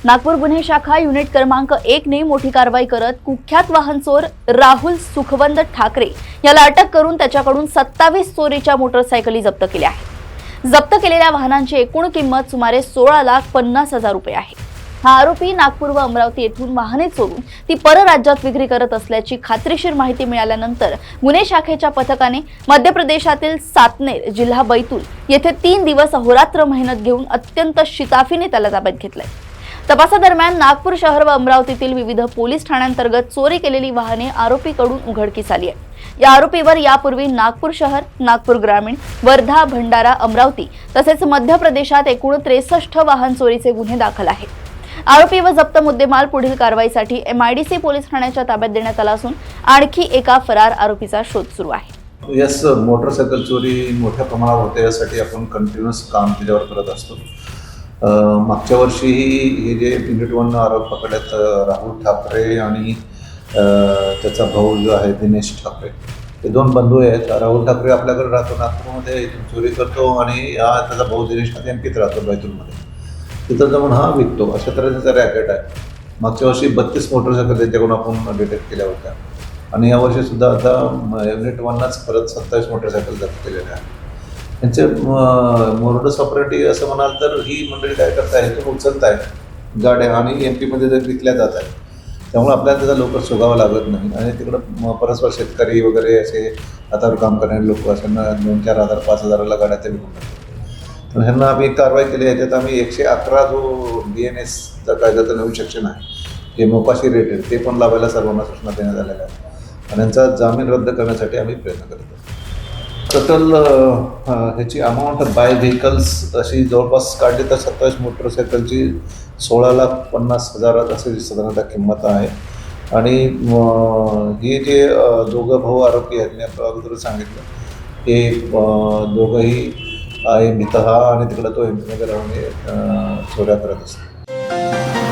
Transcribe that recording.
नागपूर गुन्हे शाखा युनिट क्रमांक 1 ने मोठी कारवाई करत कुख्यात वाहन चोर राहुल सुखवंत ठाकरे याला अटक करून त्याच्याकडून 27 चोरीच्या मोटरसायकली जप्त केल्या आहेत। जप्त केलेल्या वाहनांची एकूण किंमत सुमारे 16,50,000 रुपये आहे। हा आरोपी नागपूर व अमरावती येथून वाहने चोरून ती परराज्यात विक्री करत असल्याची खात्रीशीर माहिती मिळाल्यानंतर गुन्हे शाखेच्या पथकाने मध्य प्रदेशातील सातनेर जिल्हा बैतूल येथे 3 दिवस अहोरात्र मेहनत घेऊन अत्यंत शिताफीने त्याला ताब्यात घेतले। तपासादरम्यान नागपूर शहर व अमरावतीतील विविध पोलीस ठाण्यांतर्गत चोरी केलेली वाहने आरोपीकडून उघडकीस आली आहे। या आरोपीवर यापूर्वी नागपूर शहर, नागपूर ग्रामीण, वर्धा, भंडारा, अमरावती तसेच मध्य प्रदेशात एकूण 63 वाहन चोरीचे गुन्हे दाखल आहेत। आरोपी व जप्त मुद्देमाल पुढील कारवाईसाठी MIDC पोलीस ठाण्याच्या ताब्यात देण्यात आला असून आणखी एका फरार आरोपीचा शोध सुरू आहे। यस, मोटरसायकल चोरी मोठ्या प्रमाणावर होते, यासाठी आपण कंटिन्यूअस काम त्याच्यावर करत असतो। मागच्या वर्षीही हे जे युनिट 1 आरोप पकडल्यात राहुल ठाकरे आणि त्याचा भाऊ जो आहे दिनेश ठाकरे, हे 2 बंधू आहेत। राहुल ठाकरे आपल्याकडे राहतो नागपूरमध्ये, इथून चोरी करतो आणि त्याचा भाऊ दिनेश ठाकरे MPत राहतो बैतूलमध्ये, तिथं जाऊन हा विकतो। अशा तऱ्हेचा रॅकेट आहे। मागच्या वर्षी 32 मोटरसायकल त्यांच्याकडून आपण डिटेक्ट केल्या होत्या आणि यावर्षी सुद्धा आता युनिट 1नाच परत 27 मोटरसायकल जप्त केलेल्या आहेत। त्यांचे मोरडस ऑपरेटी असं म्हणाल तर ही मंडळी काय करताय, इथून उचलत आहे गाड्या आणि MP मध्ये जर विकल्या जात आहेत, त्यामुळे आपल्याला त्याचा लवकर शोधावं लागत नाही आणि तिकडं परस्पर शेतकरी वगैरे असे हातावर काम करणारे लोक अशांना 2-4 हजार 5,000ला गाड्या ते विकून टाकतात। तर ह्यांना आम्ही कारवाई केली। याच्यात आम्ही 111 जो BNSचा कायद्याचा नवीन सेक्शन आहे, जे मोपाशी रेट आहे, ते पण लावायला सर्वांना सूचना देण्यात आलेल्या आहेत आणि यांचा जामीन रद्द करण्यासाठी आम्ही प्रयत्न करतो। टोटल ह्याची अमाऊंट बाय व्हेकल्स अशी जवळपास काढली तर 27 मोटरसायकलची 16,50,000 अशी साधारणतः किंमत आहे आणि हे जे दोघं भाऊ आरोपी आहेत, मी आपल्या अगोदर सांगितलं, हे दोघंही आहे मितहा आणि तिकडं तो MP मध्ये राहून चोऱ्या करत असतो।